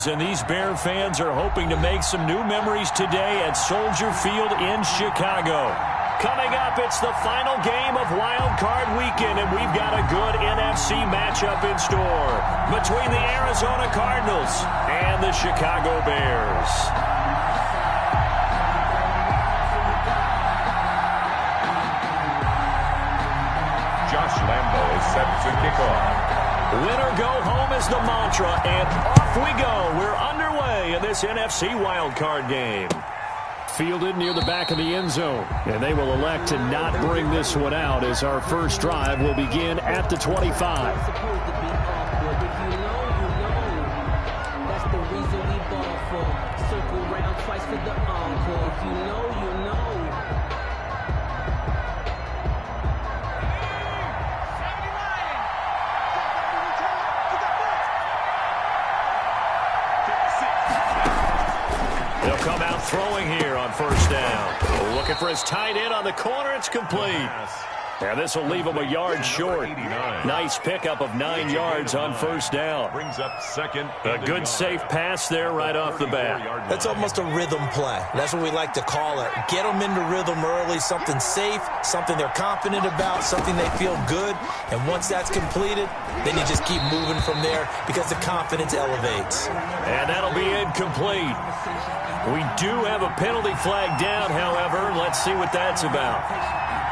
And these Bear fans are hoping to make some new memories today at Soldier Field in Chicago. Coming up, it's the final game of Wild Card Weekend, and we've got a good NFC matchup in store between the Arizona Cardinals and the Chicago Bears. Josh Lambo is set to kick off. Win or go home is the mantra, and off we go. We're underway in this NFC wildcard game. Fielded near the back of the end zone, and they will elect to not bring this one out as our first drive will begin at the 25. Come out throwing here on first down. Looking for his tight end on the corner. It's complete. And this will leave him a yard short. Nice pickup of 9 yards on first down. Brings up second. A good safe pass there right off the bat. That's almost a rhythm play. That's what we like to call it. Get them into rhythm early, something safe, something they're confident about, something they feel good. And once that's completed, then you just keep moving from there because the confidence elevates. And that'll be incomplete. We do have a penalty flag down, however. Let's see what that's about.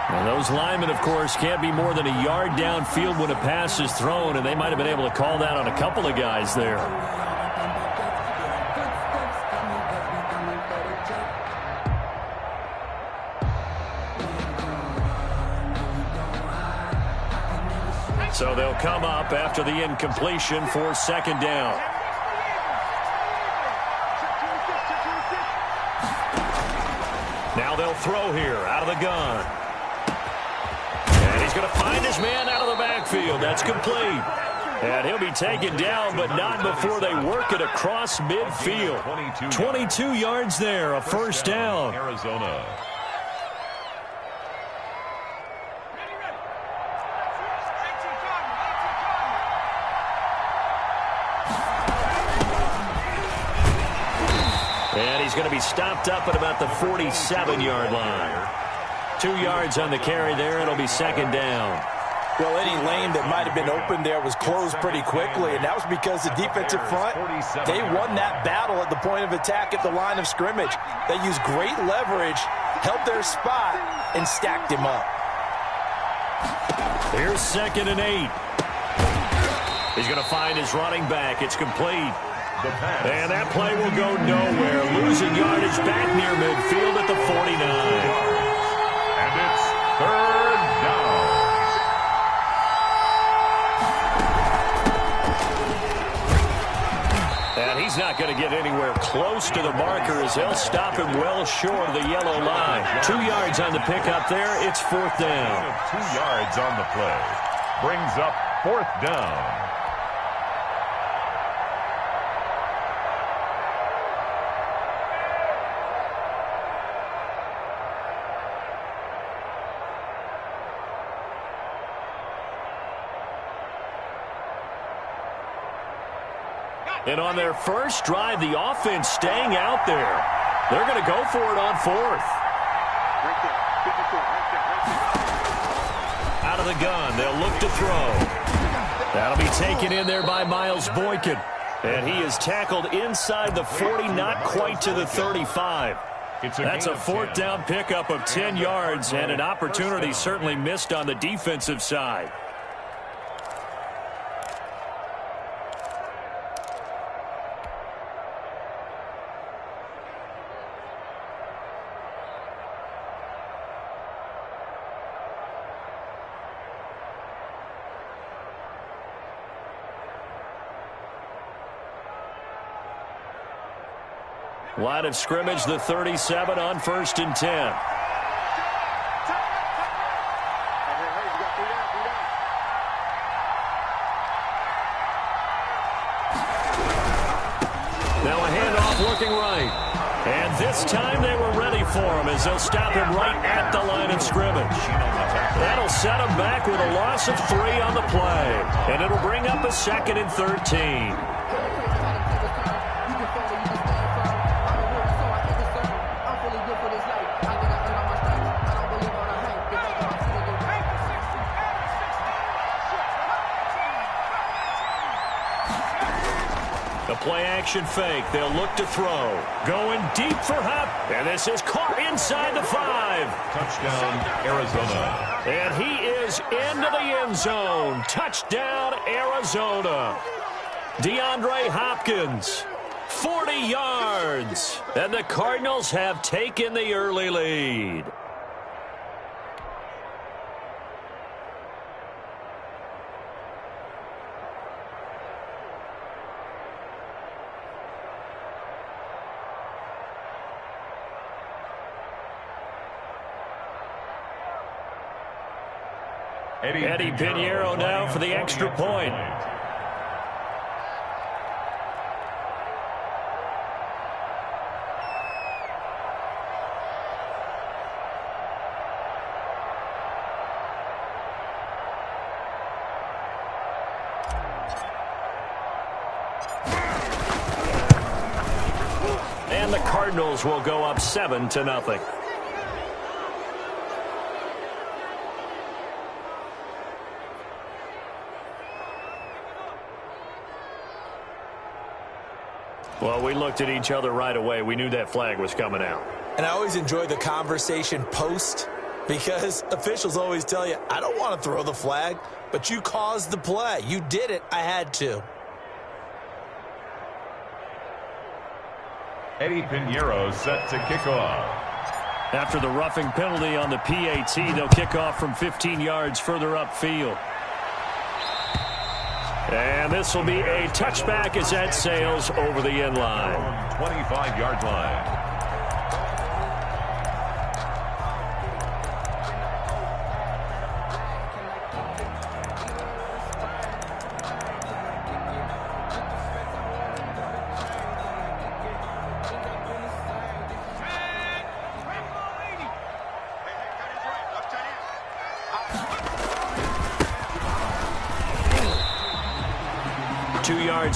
And those linemen, of course, can't be more than a yard downfield when a pass is thrown, and they might have been able to call that on a couple of guys there. So they'll come up after the incompletion for second down. Now they'll throw here out of the gun. And he's going to find his man out of the backfield. That's complete. And he'll be taken down, but not before they work it across midfield. 22 yards there, a first down. Arizona. And he's going to be stopped up at about the 47-yard line. 2 yards on the carry there. It'll be second down. Well, any lane that might have been open there was closed pretty quickly, and that was because the defensive front, they won that battle at the point of attack at the line of scrimmage. They used great leverage, held their spot, and stacked him up. Here's 2nd and 8. He's going to find his running back. It's complete. And that play will go nowhere. Losing yardage back near midfield at the 49. And it's third down. And he's not going to get anywhere close to the marker as they'll stop him well short of the yellow line. 2 yards on the pickup there. It's fourth down. 2 yards on the play. Brings up fourth down. And on their first drive, the offense staying out there. They're going to go for it on fourth. Out of the gun, they'll look to throw. That'll be taken in there by Miles Boykin. And he is tackled inside the 40, not quite to the 35. That's a fourth down pickup of 10 yards, and an opportunity certainly missed on the defensive side. Line of scrimmage, the 37 on 1st and 10. Now a handoff looking right. And this time they were ready for him as they'll stop him right at the line of scrimmage. That'll set him back with a loss of 3 on the play. And it'll bring up a 2nd and 13. play action fake. They'll look to throw. Going deep for Hop. And this is caught inside the 5. Touchdown, Arizona. And he is into the end zone. Touchdown, Arizona. DeAndre Hopkins, 40 yards. And the Cardinals have taken the early lead. Eddie Pinheiro now for the extra point. And the Cardinals will go up 7-0. Well, we looked at each other right away. We knew that flag was coming out. And I always enjoy the conversation post because officials always tell you, I don't want to throw the flag, but you caused the play. You did it. I had to. Eddie Pinheiro set to kick off. After the roughing penalty on the PAT, they'll kick off from 15 yards further upfield. And this will be a touchback as that sails over the end line. 25-yard line.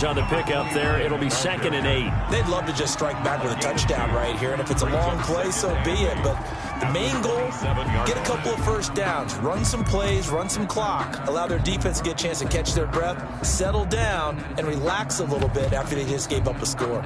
On the pickup there, it'll be 2nd and 8. They'd love to just strike back with a touchdown right here, and if it's a long play, so be it. But the main goal, get a couple of first downs, run some plays, run some clock, allow their defense to get a chance to catch their breath, settle down, and relax a little bit after they just gave up a score.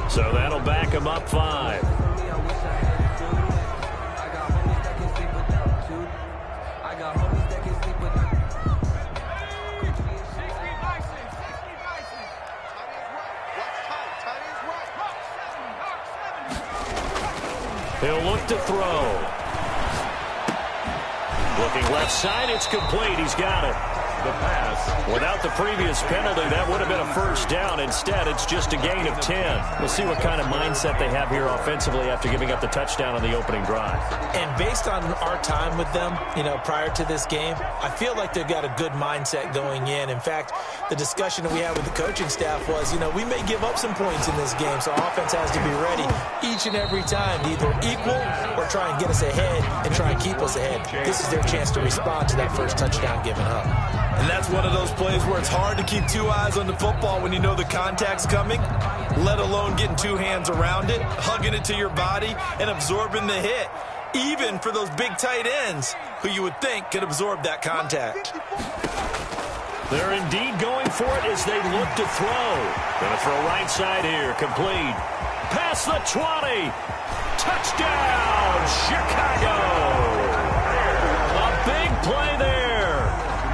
So that'll back him up 5. He'll look to throw. Looking left side, it's complete. He's got it. The pass. Without the previous penalty, that would have been a first down. Instead, it's just a gain of 10. We'll see what kind of mindset they have here offensively after giving up the touchdown on the opening drive. And based on our time with them, prior to this game, I feel like they've got a good mindset going in. In fact, the discussion that we had with the coaching staff was, we may give up some points in this game, so offense has to be ready each and every time to either equal or try and get us ahead and try and keep us ahead. This is their chance to respond to that first touchdown given up. And that's one of those plays where it's hard to keep two eyes on the football when you know the contact's coming, let alone getting two hands around it, hugging it to your body, and absorbing the hit, even for those big tight ends who you would think could absorb that contact. They're indeed going for it as they look to throw. Going to throw right side here, complete. Past the 20. Touchdown, Chicago. A big play there.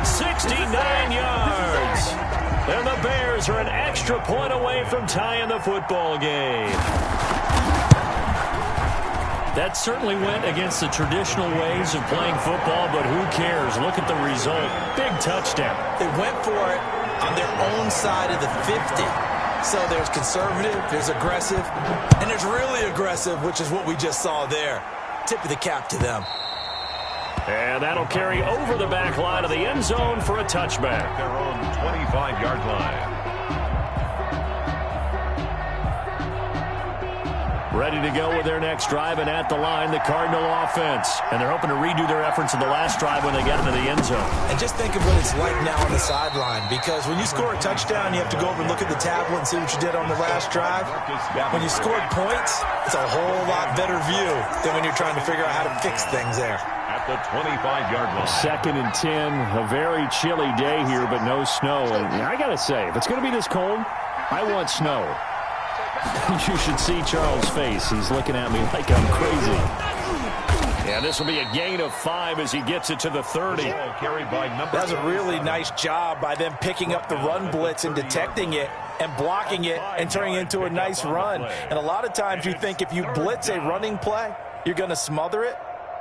69 yards. And the Bears are an extra point away from tying the football game. That certainly went against the traditional ways of playing football, but who cares? Look at the result. Big touchdown. They went for it on their own side of the 50. So there's conservative, there's aggressive, and there's really aggressive, which is what we just saw there. Tip of the cap to them. And that'll carry over the back line of the end zone for a touchback. Their own 25-yard line. Ready to go with their next drive, and at the line, the Cardinal offense. And they're hoping to redo their efforts in the last drive when they got into the end zone. And just think of what it's like now on the sideline, because when you score a touchdown, you have to go over and look at the tablet and see what you did on the last drive. When you scored points, it's a whole lot better view than when you're trying to figure out how to fix things there. At the 25-yard line. 2nd and 10, a very chilly day here, but no snow. And I got to say, if it's going to be this cold, I want snow. You should see Charles' face. He's looking at me like I'm crazy. Yeah, this will be a gain of 5 as he gets it to the 30. That's a really nice job by them picking up the run blitz and detecting it and blocking it and turning it into a nice run. And a lot of times you think if you blitz a running play, you're going to smother it.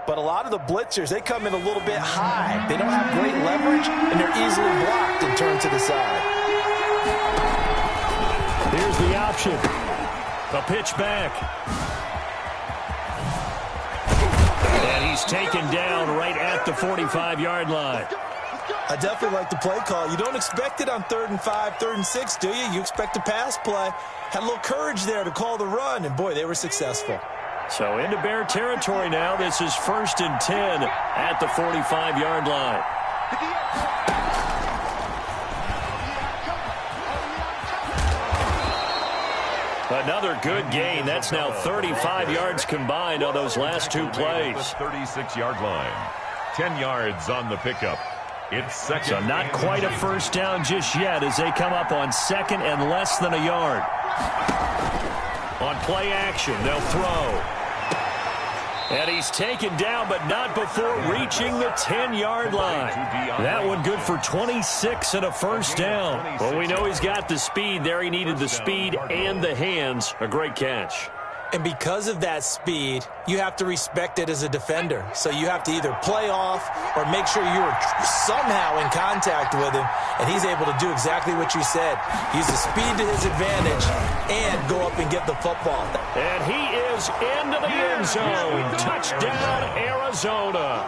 But a lot of the blitzers, they come in a little bit high. They don't have great leverage, and they're easily blocked and turned to the side. Here's the option. A pitch back. And he's taken down right at the 45-yard line. I definitely like the play call. You don't expect it on 3rd and 5, 3rd and 6, do you? You expect a pass play. Had a little courage there to call the run, and boy, they were successful. So into Bear territory now. This is 1st and 10 at the 45-yard line. Another good gain. That's now 35 yards combined on those last 2 plays. 36-yard line. 10 yards on the pickup. It's 2nd. So not quite a first down just yet as they come up on 2nd and less than a yard. On play action, they'll throw. And he's taken down, but not before reaching the 10-yard line. That one good for 26 and a first down. Well, we know he's got the speed there. He needed the speed and the hands. A great catch. And because of that speed, you have to respect it as a defender. So you have to either play off or make sure you're somehow in contact with him, and he's able to do exactly what you said. Use the speed to his advantage and go up and get the football. And he is into the end zone. Touchdown, Arizona.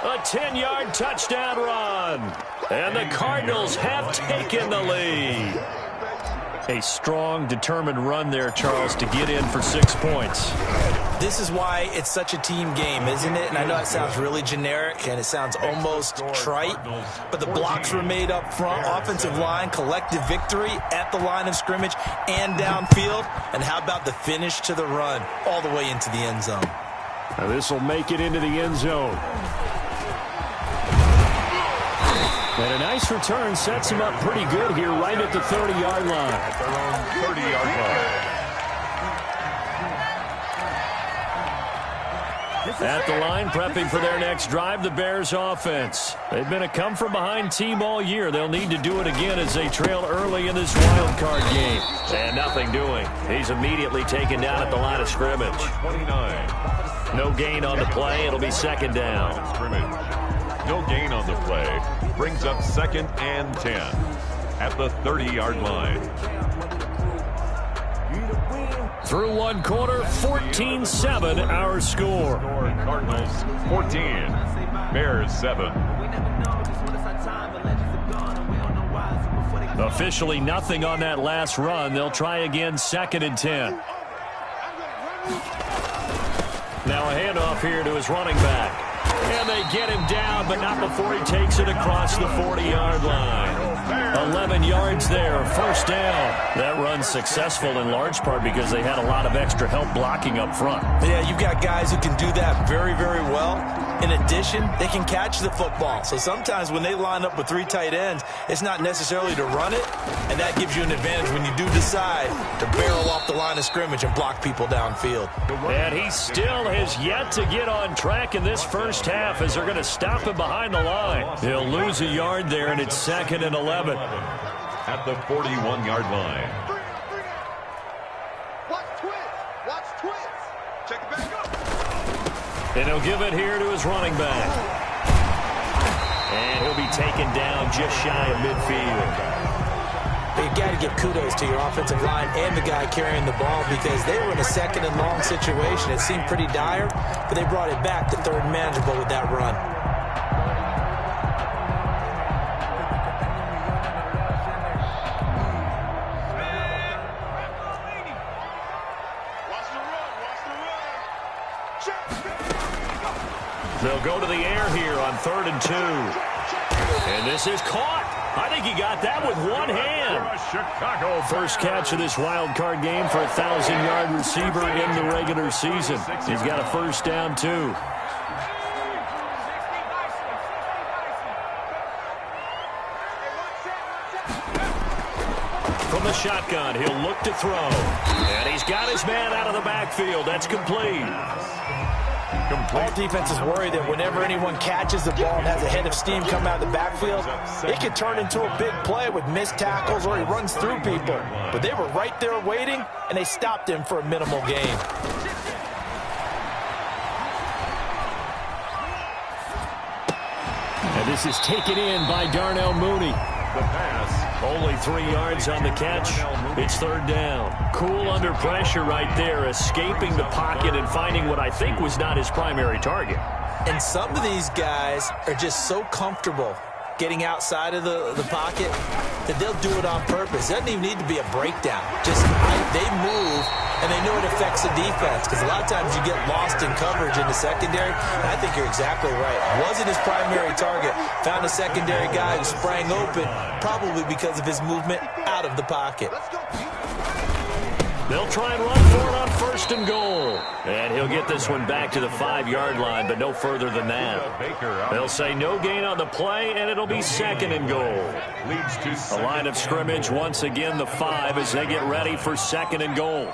A 10-yard touchdown run. And the Cardinals have taken the lead. A strong, determined run there, Charles, to get in for 6 points. This is why it's such a team game, isn't it? And I know it sounds really generic and it sounds almost trite, but the blocks were made up front, offensive line, collective victory at the line of scrimmage and downfield. And how about the finish to the run all the way into the end zone? Now this will make it into the end zone. And a nice return sets him up pretty good here right at the 30-yard line. At their own 30-yard line. At the line, prepping for their next drive, the Bears offense. They've been a come-from-behind team all year. They'll need to do it again as they trail early in this wild card game. And nothing doing. He's immediately taken down at the line of scrimmage. 29. No gain on the play. It'll be 2nd down. No gain on the play. Brings up 2nd and 10 at the 30-yard line. Through 1 quarter, 14-7 our score. Cardinals 14, Bears 7. Officially nothing on that last run. They'll try again 2nd and 10. Now a handoff here to his running back. And they get him down, but not before he takes it across the 40-yard line. 11 yards there, first down. That run's successful in large part because they had a lot of extra help blocking up front. Yeah, you've got guys who can do that very, very well. In addition, they can catch the football. So sometimes when they line up with 3 tight ends, it's not necessarily to run it, and that gives you an advantage when you do decide to barrel off the line of scrimmage and block people downfield. And he still has yet to get on track in this first half as they're going to stop him behind the line. He'll lose a yard there, and it's 2nd and 11. At the 41-yard line. Watch twins. Check it back up. And he'll give it here to his running back. And he'll be taken down just shy of midfield. But you got to give kudos to your offensive line and the guy carrying the ball because they were in a 2nd and long situation. It seemed pretty dire, but they brought it back to 3rd and manageable with that run. Watch the run. They'll go to the air here on 3rd and 2. And this is caught. I think he got that with one hand. First catch of this wild card game for a 1,000-yard receiver in the regular season. He's got a first down, too. From the shotgun, he'll look to throw. And he's got his man out of the backfield. That's complete. All defenses worry that whenever anyone catches the ball and has a head of steam come out of the backfield, it can turn into a big play with missed tackles or he runs through people. But they were right there waiting, and they stopped him for a minimal gain. And this is taken in by Darnell Mooney. The pass. Only 3 yards on the catch. It's 3rd down. Cool under pressure right there, escaping the pocket and finding what I think was not his primary target. And some of these guys are just so comfortable getting outside of the pocket that they'll do it on purpose. It doesn't even need to be a breakdown. Just they move, and they know it affects the defense because a lot of times you get lost in coverage in the secondary. And I think you're exactly right. Wasn't his primary target. Found a secondary guy who sprang open, probably because of his movement out of the pocket. They'll try and run for it on 1st and goal. And he'll get this one back to the 5-yard line, but no further than that. They'll say no gain on the play, and it'll be 2nd and goal. A line of scrimmage, once again the 5 as they get ready for 2nd and goal.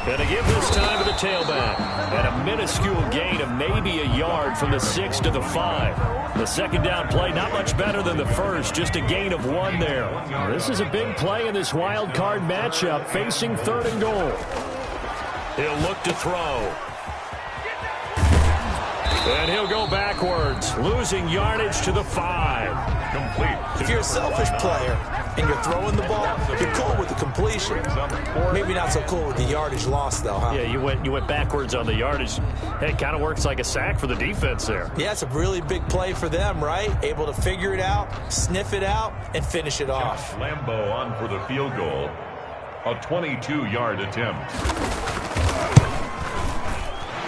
And to give this time to the tailback. And a minuscule gain of maybe a yard from the 6 to the 5. The 2nd down play, not much better than the first, just a gain of 1 there. This is a big play in this wild card matchup, facing 3rd and goal. He'll look to throw. And he'll go backwards, losing yardage to the 5. Complete. If you're a selfish player and you're throwing the ball, you're cool with the completion. Maybe not so cool with the yardage loss, though, huh? Yeah, you went backwards on the yardage. Hey, it kind of works like a sack for the defense there. Yeah, it's a really big play for them, right? Able to figure it out, sniff it out, and finish it off. Lambeau on for the field goal. A 22-yard attempt.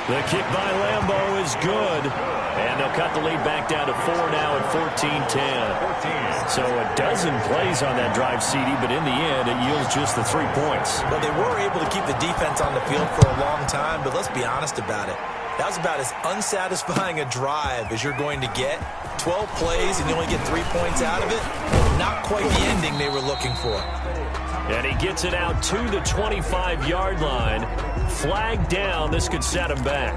The kick by Lambeau is good. And they'll cut the lead back down to 4 now at 14-10. So a dozen plays on that drive, CD, but in the end, it yields just the 3 points. Well, they were able to keep the defense on the field for a long time, but let's be honest about it. That was about as unsatisfying a drive as you're going to get. 12 plays and you only get 3 points out of it. Not quite the ending they were looking for. And he gets it out to the 25-yard line. Flag down. This could set him back.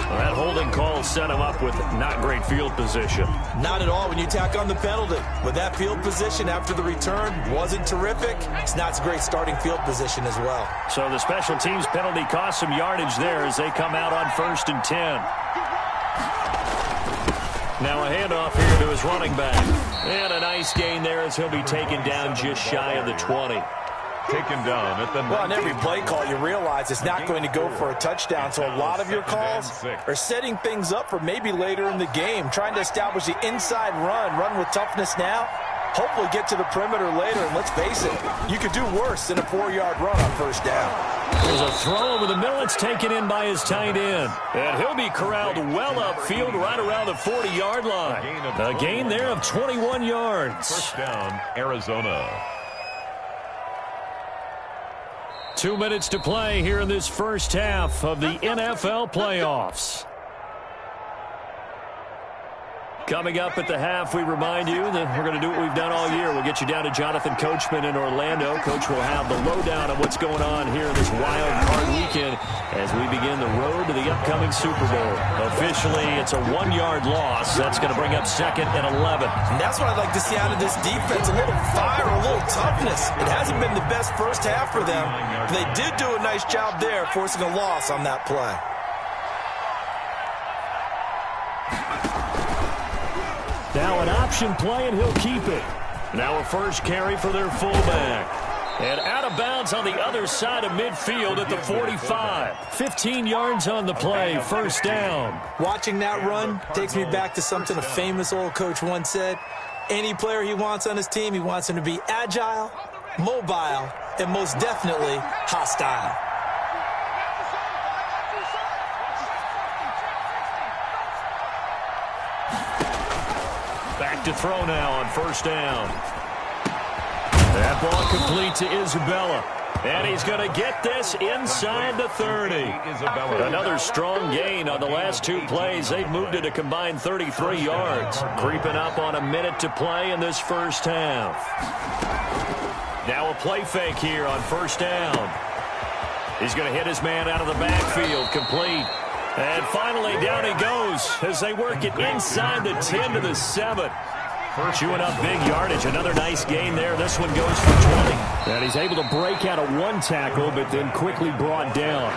Well, that holding call set him up with not great field position. Not at all when you tack on the penalty. With that field position after the return wasn't terrific, it's not a great starting field position as well. So the special teams penalty cost some yardage there as they come out on 1st and 10. Now a handoff here to his running back. And a nice gain there as he'll be taken down just shy of the 20. Taken down at the 19. Well, on every play call, you realize it's not going to go for a touchdown, so a lot of your calls are setting things up for maybe later in the game, trying to establish the inside run with toughness now, hopefully get to the perimeter later, and let's face it, you could do worse than a 4-yard run on 1st down. There's a throw over the middle. It's taken in by his tight end. And he'll be corralled well upfield right around the 40-yard line. A gain there of 21 yards. 1st down, Arizona. 2 minutes to play here in this first half of the NFL playoffs. Coming up at the half, we remind you that we're going to do what we've done all year. We'll get you down to Jonathan Coachman in Orlando. Coach will have the lowdown of what's going on here this wild card weekend as we begin the road to the upcoming Super Bowl. Officially, it's a 1-yard loss. That's going to bring up 2nd and 11. And that's what I'd like to see out of this defense, a little fire, a little toughness. It hasn't been the best first half for them, but they did do a nice job there forcing a loss on that play. Now an option play, and he'll keep it. Now a first carry for their fullback. And out of bounds on the other side of midfield at the 45. 15 yards on the play, 1st down. Watching that run takes me back to something a famous old coach once said. Any player he wants on his team, he wants him to be agile, mobile, and most definitely hostile. to throw now on first down. That ball complete to Isabella. And he's going to get this inside the 30. Another strong gain on the last two plays. They've moved it a combined 33 yards. Creeping up on a minute to play in this first half. Now a play fake here on first down. He's going to hit his man out of the backfield. Complete. And finally down he goes as they work it inside the 10 to the 7. Chewing up big yardage. Another nice gain there. This one goes for 20. And he's able to break out of one tackle, but then quickly brought down.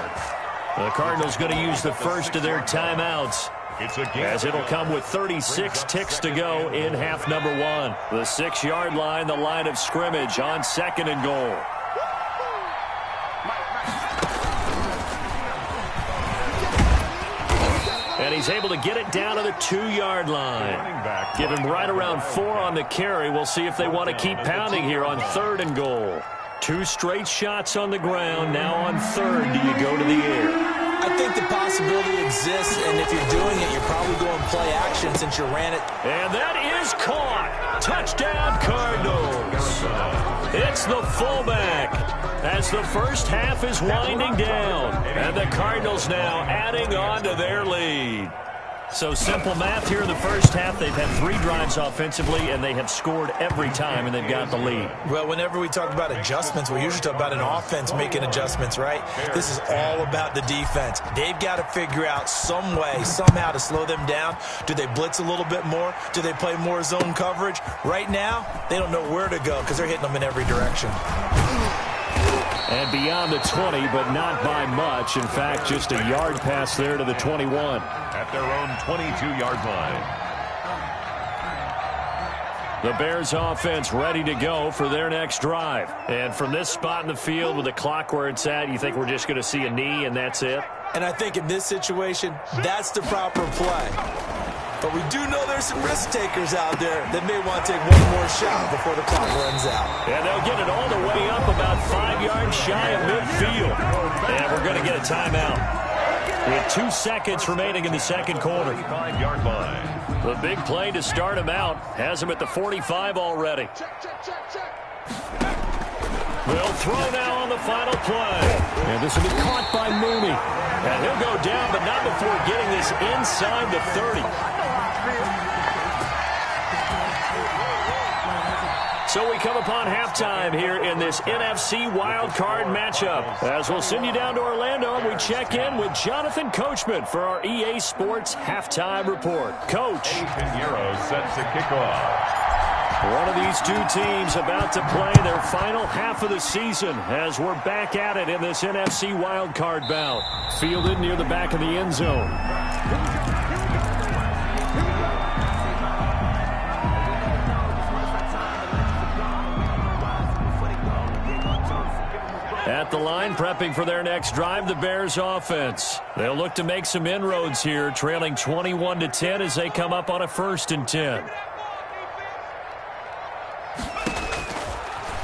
The Cardinals going to use the first of their timeouts, as it'll come with 36 ticks to go in half number 1. The 6-yard line, the line of scrimmage on 2nd and goal. And he's able to get it down to the 2-yard line. Give him right around 4 on the carry. We'll see if they want to keep pounding here on 3rd and goal. 2 straight shots on the ground. Now on 3rd, do you go to the air? I think the possibility exists, and if you're doing it, you're probably going play action since you ran it. And that is caught. Touchdown, Cardinals. It's the fullback as the first half is winding down. And the Cardinals now adding on to their lead. So simple math here in the first half. They've had 3 drives offensively, and they have scored every time, and they've got the lead. Well, whenever we talk about adjustments, we usually talk about an offense making adjustments, right? This is all about the defense. They've got to figure out some way, somehow to slow them down. Do they blitz a little bit more? Do they play more zone coverage? Right now, they don't know where to go because they're hitting them in every direction. And beyond the 20, but not by much. In fact, just a yard pass there to the 21. At their own 22-yard line. The Bears offense ready to go for their next drive. And from this spot in the field with the clock where it's at, you think we're just going to see a knee and that's it? And I think in this situation, that's the proper play. But we do know there's some risk takers out there that may want to take one more shot before the clock runs out. And they'll get it all the way up about 5 yards shy of midfield. And we're going to get a timeout with 2 seconds remaining in the second quarter. 45-yard line. The big play to start him out has him at the 45 already. They'll throw now on the final play. And this will be caught by Mooney. And he'll go down, but not before getting this inside the 30. So we come upon halftime here in this NFC wildcard matchup. As we'll send you down to Orlando, and we check in with Jonathan Coachman for our EA Sports Halftime Report. Coach. Pinheiro set to kick off. One of these two teams about to play their final half of the season as we're back at it in this NFC wildcard bout. Fielded near the back of the end zone. At the line, prepping for their next drive, the Bears offense. They'll look to make some inroads here, trailing 21-10 as they come up on a 1st and 10.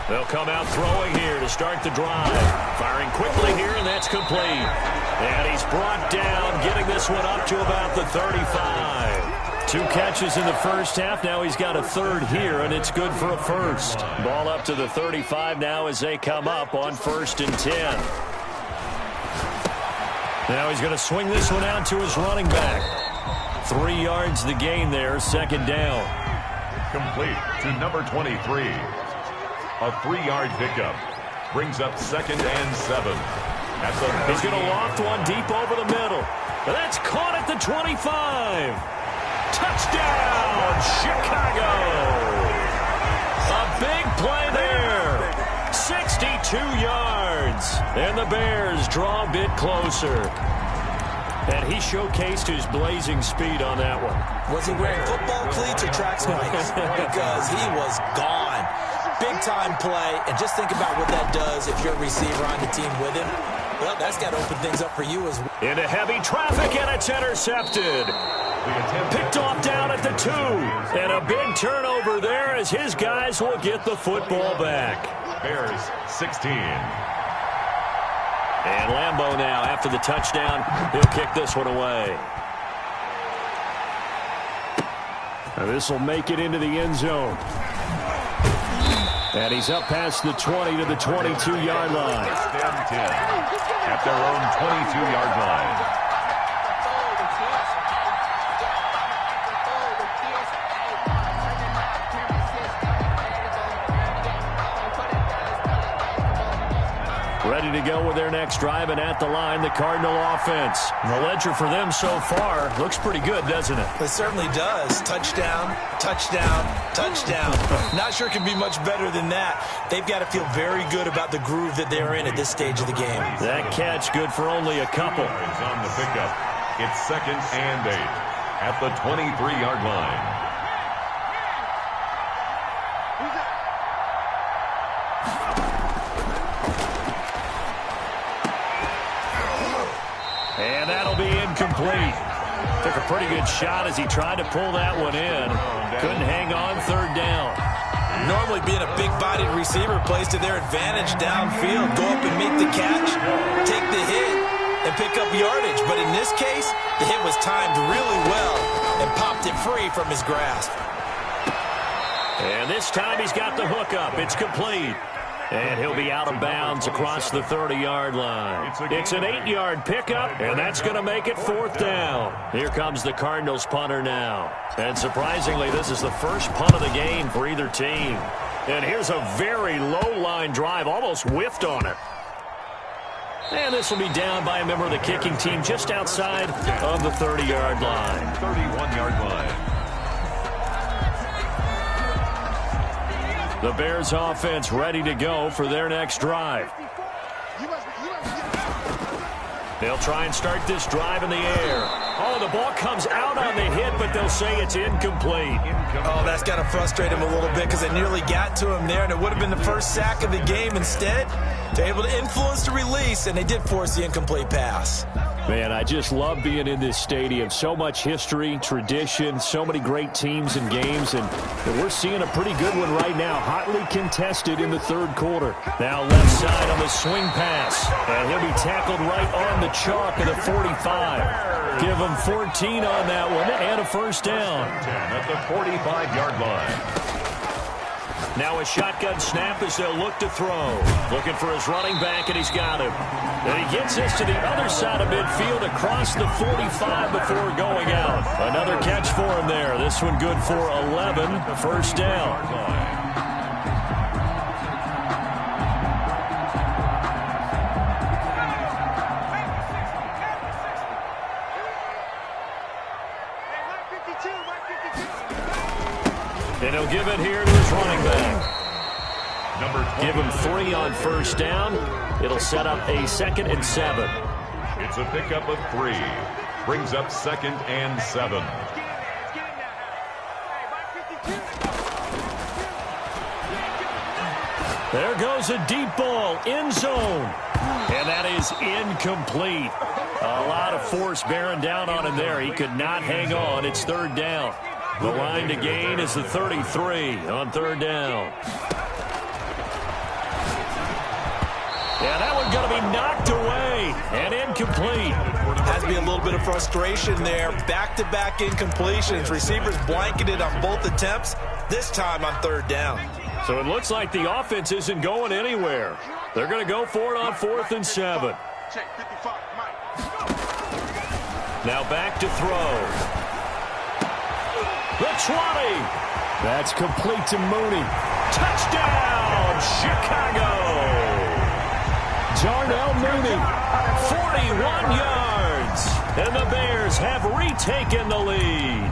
They'll come out throwing here to start the drive. Firing quickly here, and that's complete. And he's brought down, getting this one up to about the 35. 2 catches in the first half. Now he's got a 3rd here, and it's good for a 1st. Ball up to the 35 now as they come up on 1st and 10. Now he's going to swing this one out to his running back. 3 yards the gain there, 2nd down. Complete to number 23. A 3-yard pickup. Brings up 2nd and 7. He's going to loft one deep over the middle. That's caught at the 25. Touchdown, Chicago. A big play there. 62 yards. And the Bears draw a bit closer. And he showcased his blazing speed on that one. Was he wearing football cleats or track spikes? Because he was gone. Big-time play. And just think about what that does if you're a receiver on the team with him. Well, that's got to open things up for you as well. Into heavy traffic, and it's intercepted. Picked off down at the 2. And a big turnover there as his guys will get the football back. Bears 16. And Lambeau now, after the touchdown, he'll kick this one away. This will make it into the end zone. And he's up past the 20 to the 22-yard line. First and 10 at their own 22-yard line. Ready to go with their next drive, and at the line, the Cardinal offense. The ledger for them so far looks pretty good, doesn't it? It certainly does. Touchdown, touchdown, touchdown. Not sure it can be much better than that. They've got to feel very good about the groove that they're in at this stage of the game. That catch good for only a couple. It's on the pickup. It's 2nd and 8 at the 23-yard line. And that'll be incomplete. Took a pretty good shot as he tried to pull that one in. Couldn't hang on 3rd down. Normally being a big-bodied receiver plays to their advantage downfield. Go up and make the catch, take the hit, and pick up yardage. But in this case, the hit was timed really well and popped it free from his grasp. And this time he's got the hook up. It's complete. And he'll be out of bounds across the 30-yard line. It's an 8-yard pickup, and that's going to make it 4th down. Here comes the Cardinals punter now. And surprisingly, this is the first punt of the game for either team. And here's a very low-line drive, almost whiffed on it. And this will be down by a member of the kicking team just outside of the 30-yard line. 31-yard line. The Bears offense ready to go for their next drive. They'll try and start this drive in the air. Oh, the ball comes out on the hit, but they'll say it's incomplete. Oh, that's got to frustrate him a little bit because they nearly got to him there, and it would have been the first sack of the game. Instead, they're able to influence the release, and they did force the incomplete pass. Man, I just love being in this stadium. So much history, tradition, so many great teams and games, and we're seeing a pretty good one right now. Hotly contested in the 3rd quarter. Now left side on the swing pass, and he'll be tackled right on the chalk of the 45. Give him 14 on that one and a 1st down. 10 at the 45-yard line. Now a shotgun snap as they'll look to throw. Looking for his running back, and he's got him. And he gets this to the other side of midfield across the 45 before going out. Another catch for him there. This one good for 11. 1st down. And he'll give it here to his running back. Give him 3 on 1st down. It'll set up a 2nd and 7. It's a pickup of 3. Brings up 2nd and 7. There goes a deep ball, end zone. And that is incomplete. A lot of force bearing down on him there. He could not hang on. It's 3rd down. The line to gain is the 33 on 3rd down. Yeah, that one's going to be knocked away and incomplete. Has to be a little bit of frustration there. Back-to-back incompletions. Receivers blanketed on both attempts, this time on 3rd down. So it looks like the offense isn't going anywhere. They're going to go for it on 4th and 7. Now back to throw. The 20. That's complete to Mooney. Touchdown, Chicago. Darnell Mooney, 41 yards. And the Bears have retaken the lead.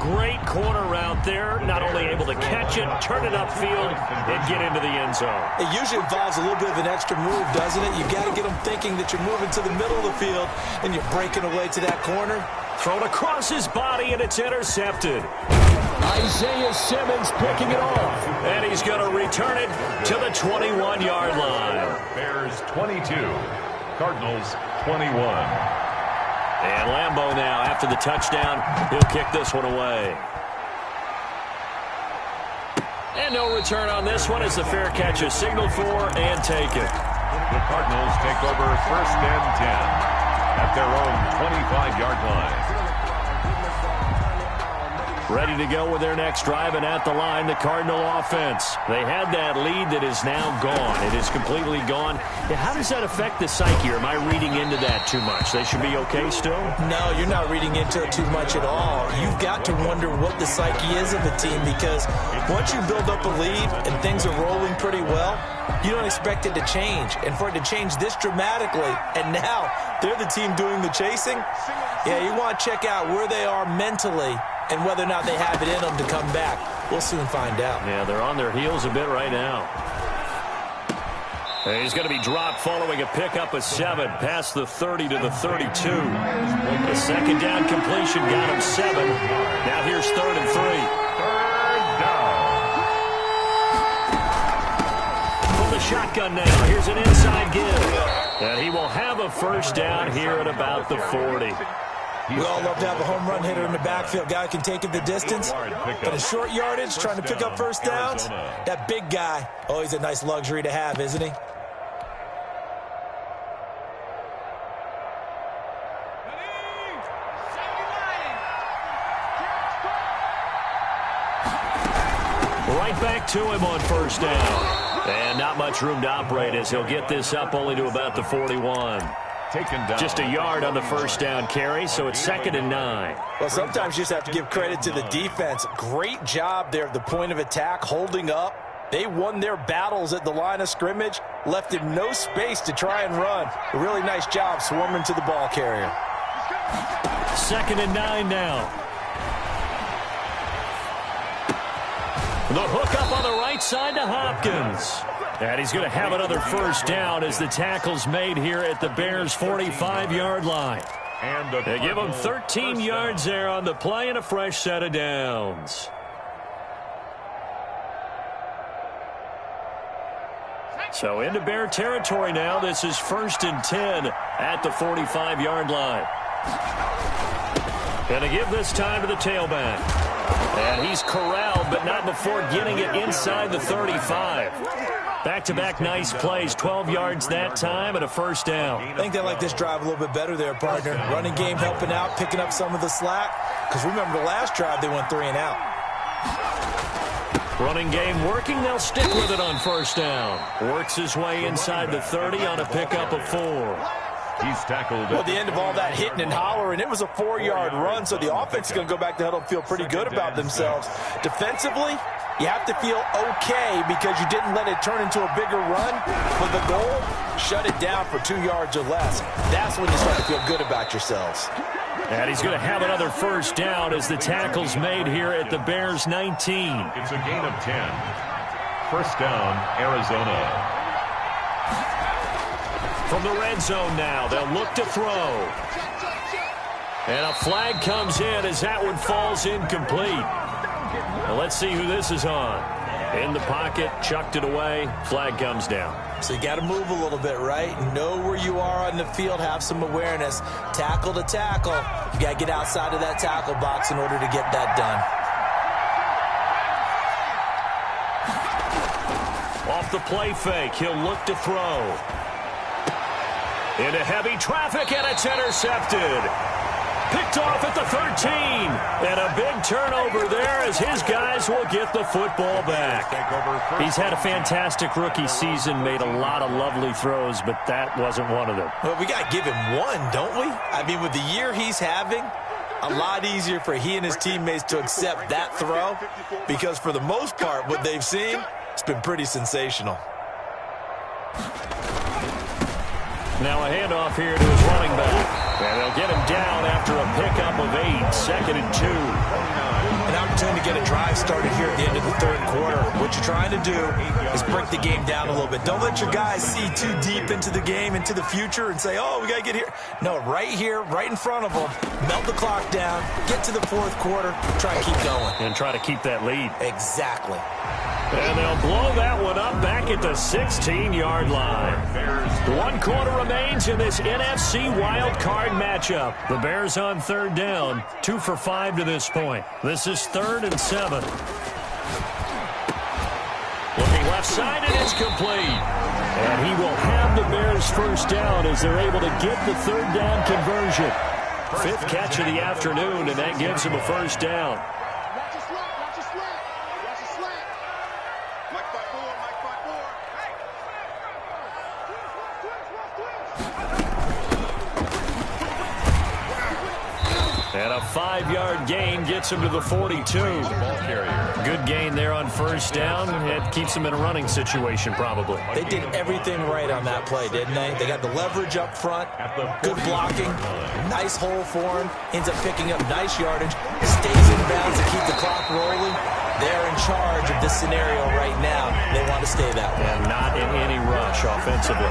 Great corner route there. Not only able to catch it, turn it upfield, and get into the end zone. It usually involves a little bit of an extra move, doesn't it? You got to get them thinking that you're moving to the middle of the field and you're breaking away to that corner. Thrown across his body, and it's intercepted. Isaiah Simmons picking it off. And he's going to return it to the 21-yard line. Bears 22, Cardinals 21. And Lambeau now, after the touchdown, he'll kick this one away. And no return on this one as the fair catch is signaled for and taken. The Cardinals take over 1st and 10 at their own 25-yard line. ready to go with their next drive, and at the line, the Cardinal offense. They had that lead that is now gone. It is completely gone. Yeah, how does that affect the psyche? Or am I reading into that too much? They should be okay still? No, you're not reading into it too much at all. You've got to wonder what the psyche is of the team, because once you build up a lead and things are rolling pretty well, you don't expect it to change. And for it to change this dramatically, and now they're the team doing the chasing, yeah, you want to check out where they are mentally and whether or not they have it in them to come back. We'll soon find out. Yeah, they're on their heels a bit right now. And he's going to be dropped following a pickup of 7 past the 30 to the 32. The second down completion got him 7. Now here's 3rd and 3. From the shotgun now, here's an inside give. And he will have a first down here at about the 40. We all love to have a home run hitter in the backfield. Guy can take it the distance. But in short yardage, trying to pick up first downs, that big guy, always a nice luxury to have, isn't he? Right back to him on first down. And not much room to operate as he'll get this up only to about the 41. Just a yard on the first down carry, so it's 2nd and 9. Well, sometimes you just have to give credit to the defense. Great job there at the point of attack, holding up. They won their battles at the line of scrimmage, left him no space to try and run. A really nice job swarming to the ball carrier. 2nd and 9 now. The hook up on the right side to Hopkins. And he's going to have another first down as the tackle's made here at the Bears' 45-yard line. They give him 13 yards there on the play and a fresh set of downs. So into Bear territory now. This is 1st and 10 at the 45-yard line. Going to give this time to the tailback. And he's corralled, but not before getting it inside the 35. Back-to-back nice plays, 12 yards that time and a first down. I think they like this drive a little bit better there, partner. Running game helping out, picking up some of the slack. Because remember the last drive, they went 3 and out. Running game working, they'll stick with it on first down. Works his way inside the 30 on a pickup of 4. He's tackled. Well, at the end of all that hitting and hollering, it was a 4-yard run, so the offense is going to go back to huddle and feel pretty good about themselves. Defensively, you have to feel okay because you didn't let it turn into a bigger run. But the goal, shut it down for 2 yards or less. That's when you start to feel good about yourselves. And he's going to have another first down as the tackle's made here at the Bears' 19. It's a gain of 10. First down, Arizona. From the red zone now, they'll look to throw. And a flag comes in as that one falls incomplete. Well, let's see who this is on. In the pocket, chucked it away, flag comes down. So you got to move a little bit, right? Know where you are on the field, have some awareness. Tackle to tackle. You got to get outside of that tackle box in order to get that done. Off the play fake, he'll look to throw. Into heavy traffic, and it's intercepted. Picked off at the 13. And a big turnover there as his guys will get the football back. He's had a fantastic rookie season, made a lot of lovely throws, but that wasn't one of them. Well, we got to give him one, don't we? I mean, with the year he's having, a lot easier for he and his teammates to accept that throw because for the most part, what they've seen, it's been pretty sensational. Now a handoff here to his running back. And they'll get him down after a pickup of 8, 2nd and 2. An opportunity to get a drive started here at the end of the 3rd quarter. What you're trying to do is break the game down a little bit. Don't let your guys see too deep into the game, into the future, and say, oh, we got to get here. No, right here, right in front of them, melt the clock down, get to the 4th quarter, try and keep going. And try to keep that lead. Exactly. And they'll blow that one up back at the 16-yard line. 1 quarter remains in this NFC wild card matchup. The Bears on 3rd down, 2 for 5 to this point. This is 3rd and 7. Looking left side, and it's complete. And he will have the Bears first down as they're able to get the 3rd down conversion. 5th catch of the afternoon, and that gives him a first down. And a 5-yard gain gets him to the 42. Ball carrier. Good gain there on first down. It keeps him in a running situation probably. They did everything right on that play, didn't they? They got the leverage up front, good blocking, nice hole for him, ends up picking up nice yardage, stays in bounds to keep the clock rolling. They're in charge of this scenario right now. They want to stay that way. And not in any rush offensively.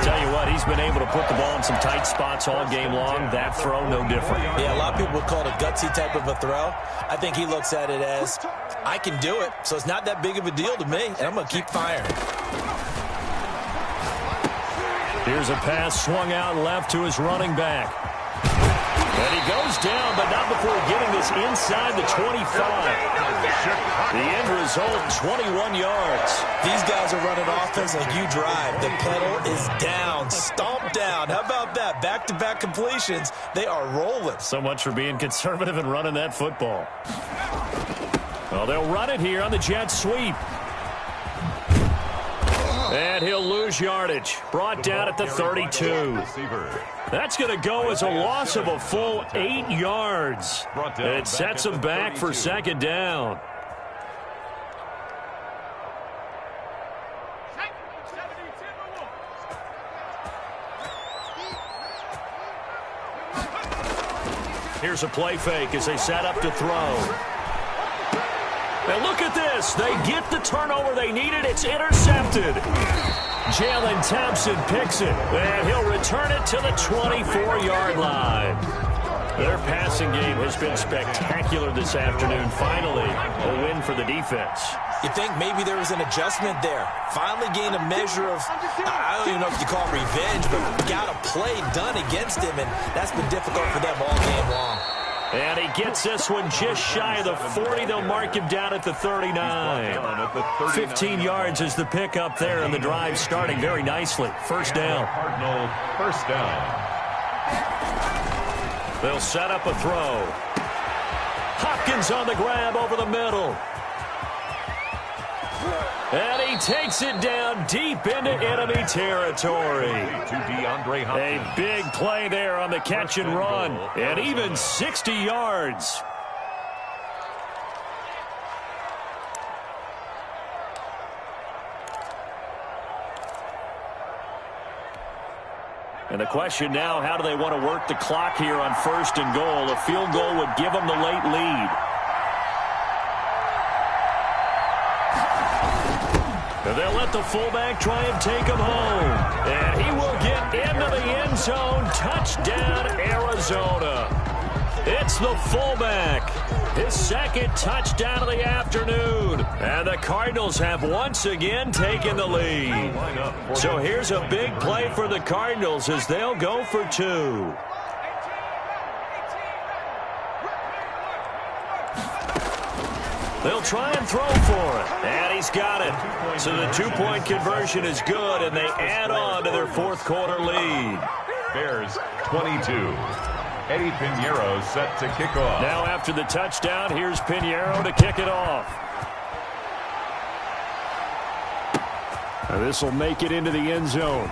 Tell you what, he's been able to put the ball in some tight spots all game long. That throw, no different. Yeah, a lot of people would call it a gutsy type of a throw. I think he looks at it as, I can do it, so it's not that big of a deal to me, and I'm going to keep firing. Here's a pass swung out left to his running back. And he goes down, but not before getting this inside the 25. The end result, 21 yards. These guys are running offense like you drive. The pedal is down, stomped down. How about that? Back-to-back completions. They are rolling. So much for being conservative and running that football. Well, they'll run it here on the jet sweep. And he'll lose yardage. Brought down at the 32. That's going to go as a loss of a full 8 yards. It sets him back for second down. Here's a play fake as they set up to throw. Now look at this. They get the turnover they needed. It's intercepted. Jalen Thompson picks it, and he'll return it to the 24-yard line. Their passing game has been spectacular this afternoon. Finally, a win for the defense. You think maybe there was an adjustment there. Finally gained a measure of, I don't even know if you call it revenge, but got a play done against him, and that's been difficult for them all game long. And he gets this one just shy of the 40. They'll mark him down at the 39. 15 yards is the pickup there, and the drive starting very nicely. First down. Cardinal, first down. They'll set up a throw. Hopkins on the grab over the middle. And he takes it down deep into enemy territory. A big play there on the catch and run. And even 60 yards. And the question now, how do they want to work the clock here on first and goal? A field goal would give them the late lead. They'll let the fullback try and take him home. And he will get into the end zone. Touchdown, Arizona. It's the fullback. His second touchdown of the afternoon. And the Cardinals have once again taken the lead. So here's a big play for the Cardinals as they'll go for two. They'll try and throw for it. And he's got it. So the two-point conversion is good, and they add on to their fourth quarter lead. Bears 22. Eddie Pinheiro set to kick off. Now after the touchdown, here's Pinheiro to kick it off. This will make it into the end zone.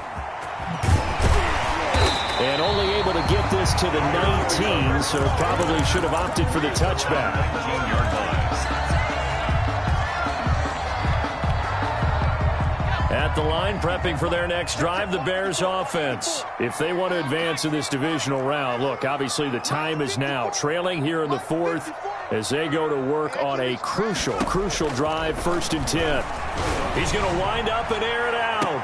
And only able to get this to the 19, so probably should have opted for the touchback. 19-yard line. At the line, prepping for their next drive, the Bears offense. If they want to advance in this divisional round, look, obviously the time is now. Trailing here in the fourth as they go to work on a crucial drive, 1st and 10. He's going to wind up and air it out.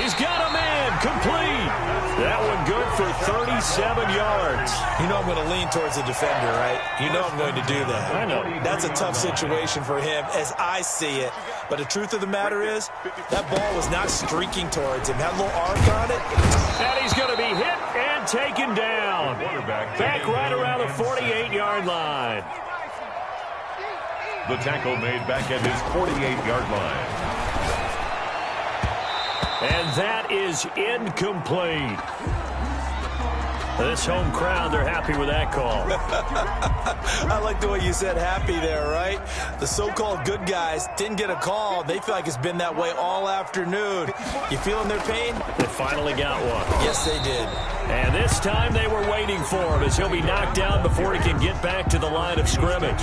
He's got a man, complete. That one good for 37 yards. You know I'm going to lean towards the defender, right? You know I'm going to do that. I know. That's a tough situation for him as I see it. But the truth of the matter is, that ball was not streaking towards him. Had a little arc on it. And he's going to be hit and taken down. Back right around the 48-yard line. The tackle made back at his 48-yard line. And that is incomplete. This home crowd, they're happy with that call. I like the way you said happy there, right? The so-called good guys didn't get a call. They feel like it's been that way all afternoon. You feeling their pain? They finally got one. Yes, they did. And this time they were waiting for him as he'll be knocked down before he can get back to the line of scrimmage.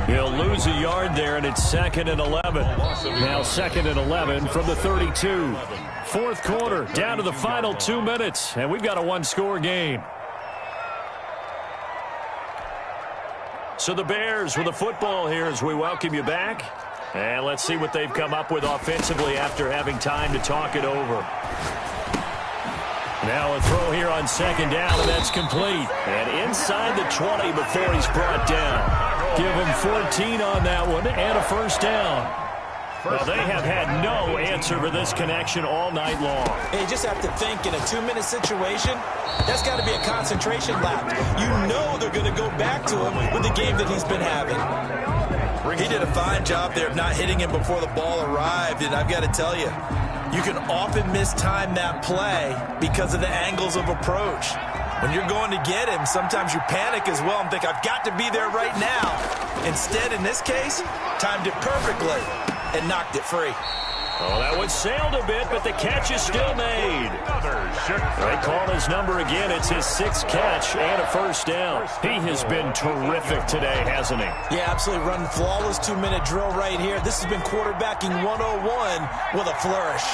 He'll lose a yard there, and it's 2nd and 11. Now 2nd and 11 from the 32. Fourth quarter, down to the final 2 minutes, and we've got a one-score game. So the Bears with the football here as we welcome you back. And let's see what they've come up with offensively after having time to talk it over. Now a throw here on 2nd down, and that's complete. And inside the 20 before he's brought down. Give him 14 on that one and a first down. Well, they have had no answer for this connection all night long. You just have to think in a 2-minute situation, that's got to be a concentration lap. You know they're going to go back to him with the game that he's been having. He did a fine job there of not hitting him before the ball arrived, and I've got to tell you, you can often mistime that play because of the angles of approach. When you're going to get him, sometimes you panic as well and think, I've got to be there right now. Instead, in this case, timed it perfectly and knocked it free. Oh, that one sailed a bit, but the catch is still made. They call his number again. It's his 6th catch and a first down. He has been terrific today, hasn't he? Yeah, absolutely running flawless 2-minute drill right here. This has been quarterbacking 101 with a flourish.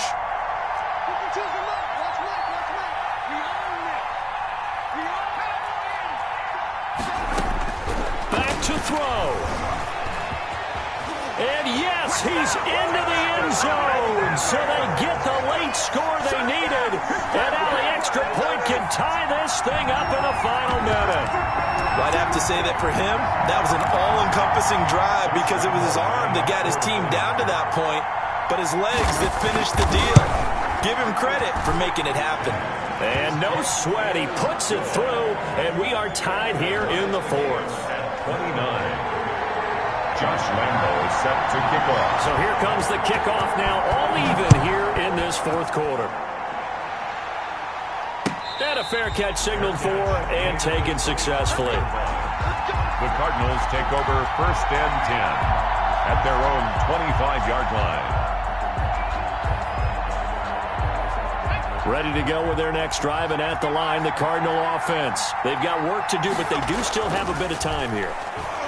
Back to throw. And yes, he's into the end zone. So they get the late score they needed. And now the extra point can tie this thing up in the final minute. Well, I'd have to say that for him, that was an all-encompassing drive because it was his arm that got his team down to that point, but his legs that finished the deal. Give him credit for making it happen. And no sweat. He puts it through, and we are tied here in the 4th. 29. Josh Lambo is set to kick off. So here comes the kickoff now, all even here in this 4th quarter. And a fair catch signaled for and taken successfully. The Cardinals take over 1st and 10 at their own 25-yard line. Ready to go with their next drive, and at the line, the Cardinal offense. They've got work to do, but they do still have a bit of time here.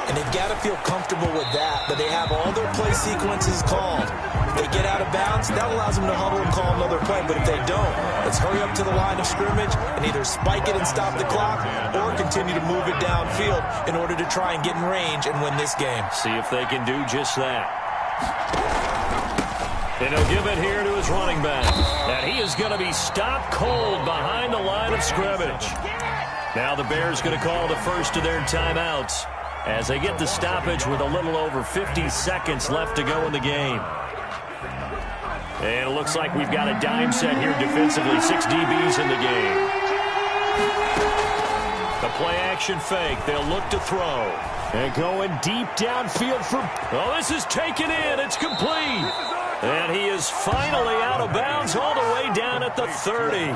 And they've got to feel comfortable with that, but they have all their play sequences called. If they get out of bounds, that allows them to huddle and call another play, but if they don't, let's hurry up to the line of scrimmage and either spike it and stop the clock or continue to move it downfield in order to try and get in range and win this game. See if they can do just that. And he'll give it here to his running back. And he is going to be stopped cold behind the line of scrimmage. Now the Bears going to call the first of their timeouts as they get the stoppage with a little over 50 seconds left to go in the game. And it looks like we've got a dime set here defensively. 6 DBs in the game. The play action fake. They'll look to throw. And going deep downfield for... Oh, this is taken in. It's complete. And he is finally out of bounds all the way down at the 30.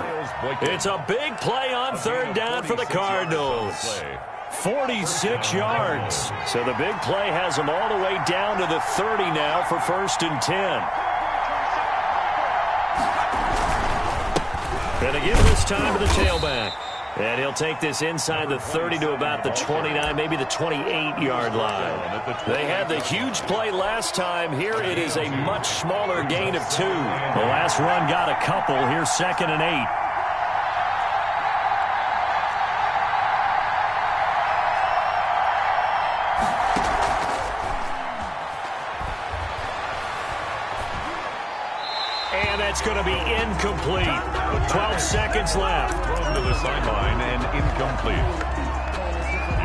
It's a big play on 3rd down for the Cardinals. 46 yards. So the big play has them all the way down to the 30 now for 1st and 10. And they give this time to the tailback. And he'll take this inside the 30 to about the 29, maybe the 28-yard line. They had the huge play last time. Here it is a much smaller gain of 2. The last run got a couple. Here's 2nd and 8. And that's going to be incomplete. 12 seconds left. Thrown to the sideline and incomplete.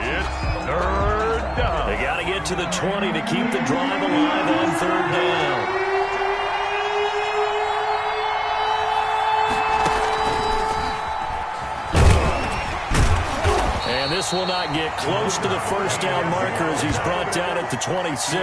It's 3rd down. They got to get to the 20 to keep the drive alive on 3rd down. And This will not get close to the first down marker as he's brought down at the 26.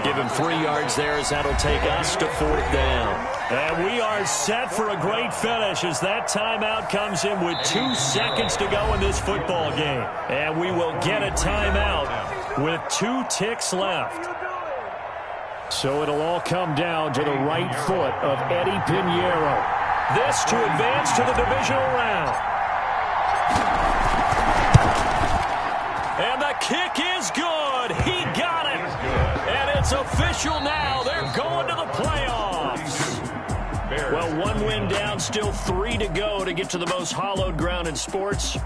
Give him 3 yards there as that'll take us to 4th down. And we are set for a great finish as that timeout comes in with 2 seconds to go in this football game. And we will get a timeout with 2 ticks left. So it'll all come down to the right foot of Eddie Pinheiro. This to advance to the divisional round. And the kick is good. He got it. And it's official now. They're going to the playoffs. Well, 1 win down, still 3 to go to get to the most hallowed ground in sports.